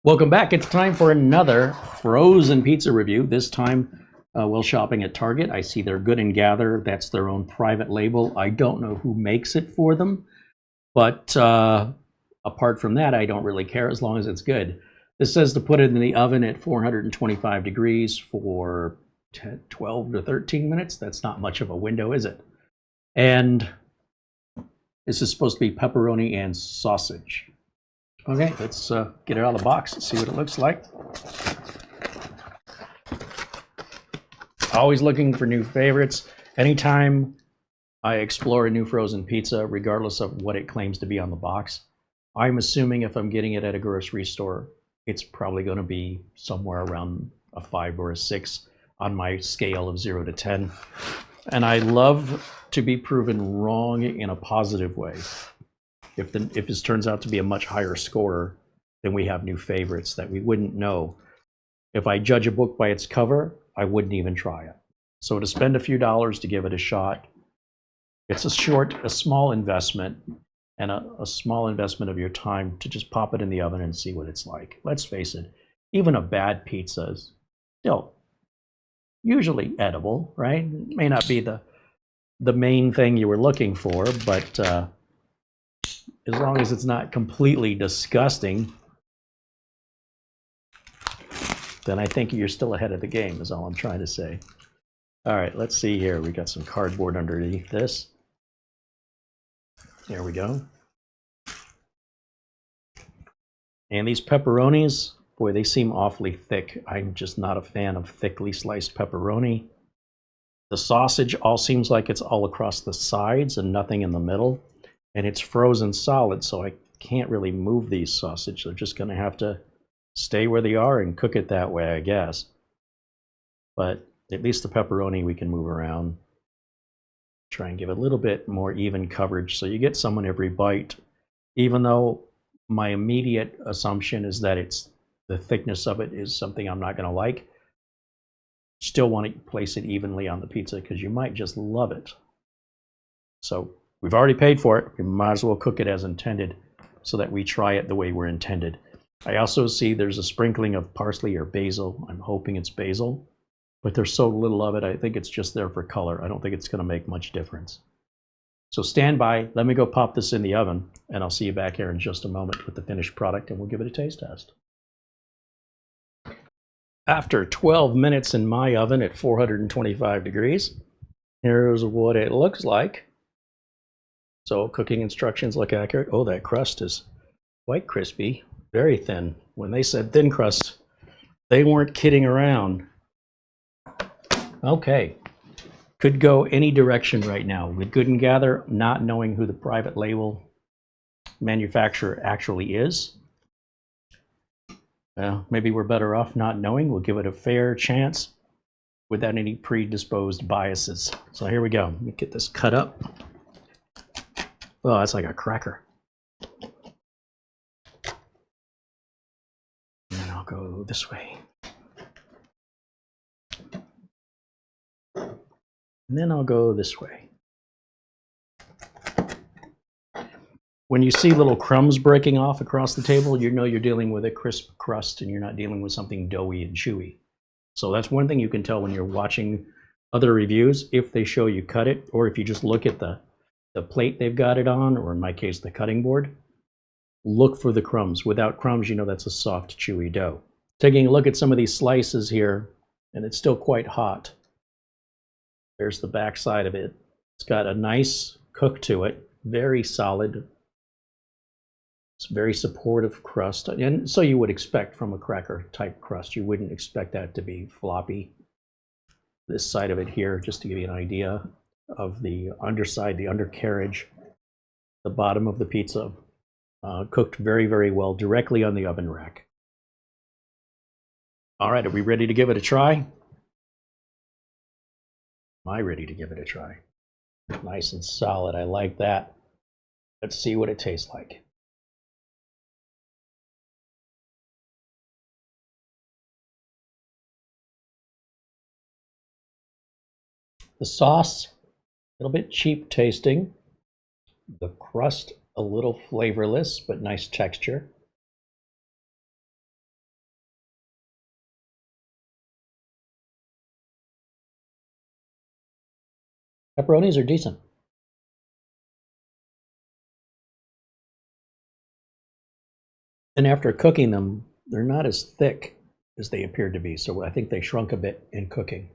Welcome back. It's time for another frozen pizza review. This time while shopping at Target. I see they're Good and Gather. That's their own private label. I don't know who makes it for them, but apart from that, I don't really care as long as it's good. This says to put it in the oven at 425 degrees for 12 to 13 minutes. That's not much of a window, is it? And this is supposed to be pepperoni and sausage. Okay, let's get it out of the box and see what it looks like. Always looking for new favorites. Anytime I explore a new frozen pizza, regardless of what it claims to be on the box, I'm assuming if I'm getting it at a grocery store, it's probably going to be somewhere around a 5 or a 6 on my scale of 0 to 10. And I love to be proven wrong in a positive way. If this turns out to be a much higher scorer, then we have new favorites that we wouldn't know. If I judge a book by its cover, I wouldn't even try it. So to spend a few dollars to give it a shot, it's a small investment, and a small investment of your time to just pop it in the oven and see what it's like. Let's face it, even a bad pizza is still usually edible, right? It may not be the main thing you were looking for, but as long as it's not completely disgusting, then I think you're still ahead of the game, is all I'm trying to say. All right, let's see here. We got some cardboard underneath this. There we go. And these pepperonis, boy, they seem awfully thick. I'm just not a fan of thickly sliced pepperoni. The sausage all seems like it's all across the sides and nothing in the middle. And it's frozen solid, so I can't really move these sausage. They're just going to have to stay where they are and cook it that way, I guess. But at least the pepperoni we can move around. Try and give it a little bit more even coverage so you get some on every bite. Even though my immediate assumption is that the thickness of it is something I'm not going to like, still want to place it evenly on the pizza because you might just love it. So we've already paid for it. We might as well cook it as intended so that we try it the way we're intended. I also see there's a sprinkling of parsley or basil. I'm hoping it's basil, but there's so little of it, I think it's just there for color. I don't think it's going to make much difference. So stand by. Let me go pop this in the oven, and I'll see you back here in just a moment with the finished product, and we'll give it a taste test. After 12 minutes in my oven at 425 degrees, here's what it looks like. So cooking instructions look accurate. Oh, that crust is quite crispy, very thin. When they said thin crust, they weren't kidding around. Okay, could go any direction right now. With Good and Gather, not knowing who the private label manufacturer actually is. Well, maybe we're better off not knowing. We'll give it a fair chance without any predisposed biases. So here we go. Let me get this cut up. Oh, that's like a cracker. And I'll go this way. And then I'll go this way. When you see little crumbs breaking off across the table, you know you're dealing with a crisp crust and you're not dealing with something doughy and chewy. So that's one thing you can tell when you're watching other reviews, if they show you cut it, or if you just look at the plate they've got it on, or in my case, the cutting board. Look for the crumbs. Without crumbs, you know that's a soft, chewy dough. Taking a look at some of these slices here, and it's still quite hot. There's the back side of it. It's got a nice cook to it, very solid. It's very supportive crust, and so you would expect from a cracker type crust. You wouldn't expect that to be floppy. This side of it here, just to give you an idea of the underside, the undercarriage, the bottom of the pizza, cooked very, very well directly on the oven rack. All right, are we ready to give it a try? Am I ready to give it a try? Nice and solid, I like that. Let's see what it tastes like. The sauce, a little bit cheap tasting. The crust, a little flavorless, but nice texture. Pepperonis are decent. And after cooking them, they're not as thick as they appeared to be. So I think they shrunk a bit in cooking.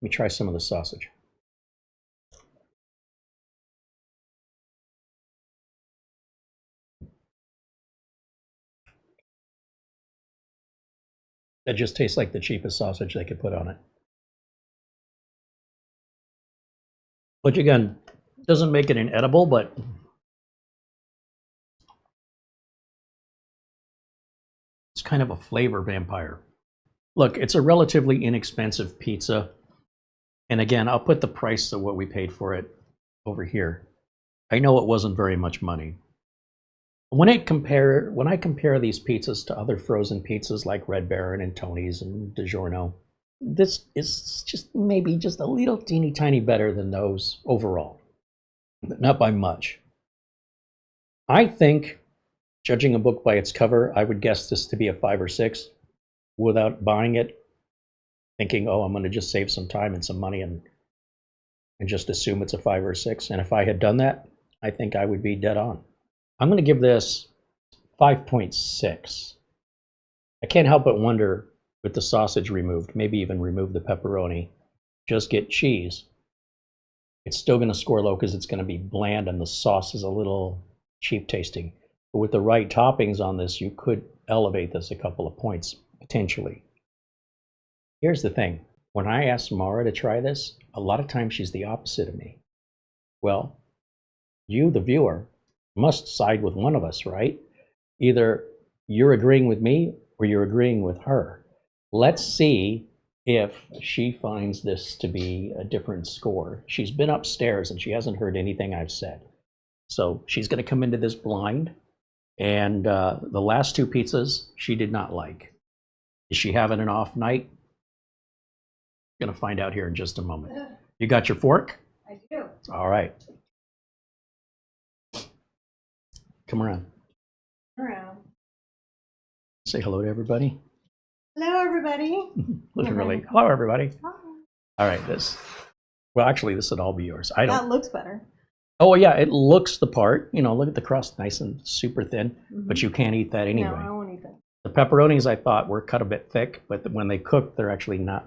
Let me try some of the sausage. That just tastes like the cheapest sausage they could put on it. Which again, doesn't make it inedible, but it's kind of a flavor vampire. Look, it's a relatively inexpensive pizza. And again, I'll put the price of what we paid for it over here. I know it wasn't very much money. When I compare these pizzas to other frozen pizzas like Red Baron and Tony's and DiGiorno, this is just maybe just a little teeny tiny better than those overall, but not by much. I think, judging a book by its cover, I would guess this to be a 5 or 6 without buying it, thinking, oh, I'm going to just save some time and some money and just assume it's a 5 or 6. And if I had done that, I think I would be dead on. I'm going to give this 5.6. I can't help but wonder, with the sausage removed, maybe even remove the pepperoni, just get cheese. It's still going to score low because it's going to be bland and the sauce is a little cheap tasting. But with the right toppings on this, you could elevate this a couple of points, potentially. Here's the thing. When I ask Mara to try this, a lot of times she's the opposite of me. Well, you, the viewer, must side with one of us, right? Either you're agreeing with me or you're agreeing with her. Let's see if she finds this to be a different score. She's been upstairs and she hasn't heard anything I've said. So she's going to come into this blind. And the last 2 pizzas she did not like. Is she having an off night? Going to find out here in just a moment. You got your fork? I do. All right. Come around. Around. Say hello to everybody. Hello, everybody. Literally. Hello, everybody. Hi. All right. Well, actually, this would all be yours. I don't. That looks better. Oh, yeah. It looks the part. You know, look at the crust, nice and super thin. But you can't eat that anyway. No, I won't eat that. The pepperonis, I thought, were cut a bit thick, but when they cook, they're actually not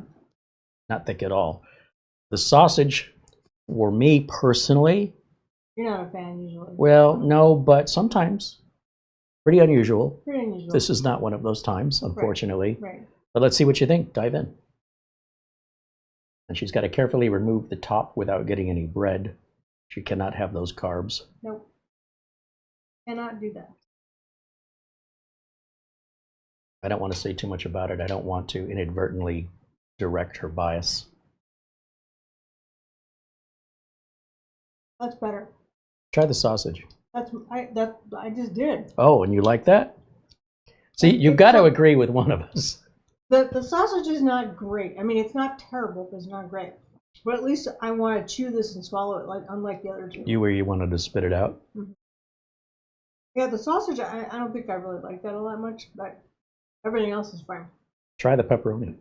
thick at all. The sausage, for me personally, You're not a fan usually. well, no, but sometimes. Pretty unusual. Pretty unusual. This is not one of those times, unfortunately. Right. But let's see what you think. Dive in. And she's got to carefully remove the top without getting any bread. She cannot have those carbs. Nope. Cannot do that. I don't want to say too much about it. I don't want to inadvertently direct her bias. That's better. Try the sausage. I just did. Oh, and you like that? See, you've got to agree with one of us. The sausage is not great. I mean, it's not terrible, but it's not great. But at least I want to chew this and swallow it, like unlike the other 2. You wanted to spit it out? Yeah, the sausage, I don't think I really like that all that much, but everything else is fine. Try the pepperoni.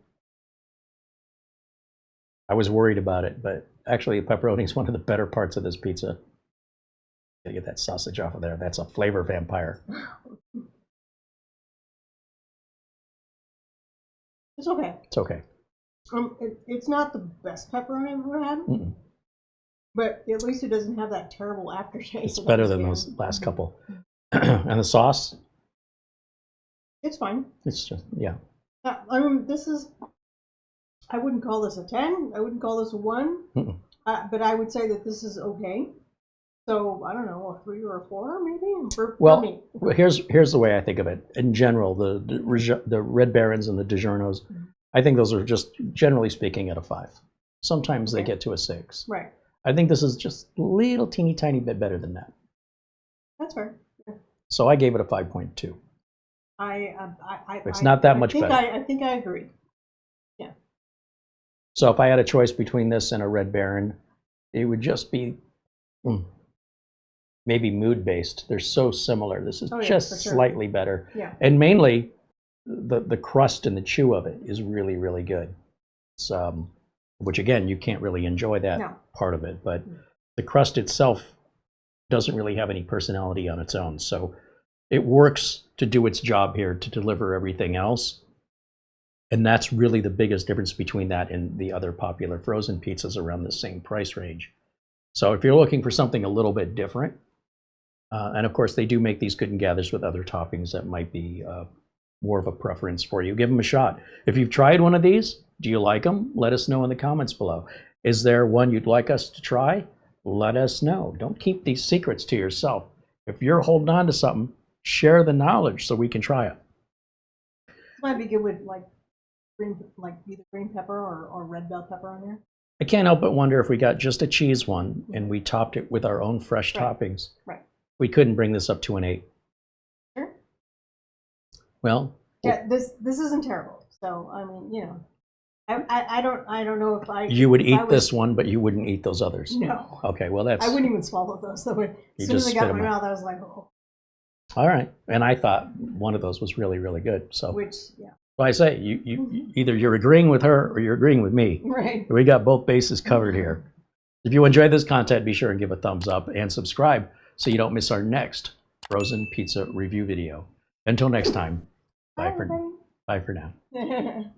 I was worried about it, but actually the pepperoni is one of the better parts of this pizza. Gotta get that sausage off of there. That's a flavor vampire. It's okay. It's okay. It's not the best pepperoni I've ever had, but at least it doesn't have that terrible aftertaste. It's better than those last couple. And the sauce? It's fine. It's just, yeah. I mean, I wouldn't call this a 10. I wouldn't call this a 1. But I would say that this is okay. So, I don't know, a 3 or a 4 maybe? For me. Here's the way I think of it. In general, the Red Barons and the DiGiornos, I think those are just, generally speaking, at a 5. Sometimes they get to a 6. Right. I think this is just a little teeny tiny bit better than that. That's fair. Yeah. So I gave it a 5.2. It's not that much better. I think I agree. Yeah. So if I had a choice between this and a Red Baron, it would just be maybe mood-based. They're so similar. This is just slightly better. Yeah. And mainly, the crust and the chew of it is really, really good. It's which again, you can't really enjoy that No. part of it. But the crust itself doesn't really have any personality on its own. So it works to do its job here to deliver everything else. And that's really the biggest difference between that and the other popular frozen pizzas around the same price range. So if you're looking for something a little bit different, and of course they do make these good and gathers with other toppings that might be more of a preference for you, give them a shot. If you've tried one of these, do you like them? Let us know in the comments below. Is there one you'd like us to try? Let us know. Don't keep these secrets to yourself. If you're holding on to something, share the knowledge so we can try it. This might be good with like either green pepper or red bell pepper on there. I can't help but wonder if we got just a cheese one and we topped it with our own fresh toppings. Right. We couldn't bring this up to an 8. Sure. Well. Yeah, this isn't terrible. So I mean, you know, I don't know if I. You would eat this one, but you wouldn't eat those others. No. Okay, well that's. I wouldn't even swallow those. So as soon as I got in my mouth, I was like, oh. All right, and I thought one of those was really, really good. So. Which, yeah. Well, I say you either you're agreeing with her or you're agreeing with me. Right. We got both bases covered here. If you enjoyed this content, be sure and give a thumbs up and subscribe so you don't miss our next frozen pizza review video. Until next time, bye for now.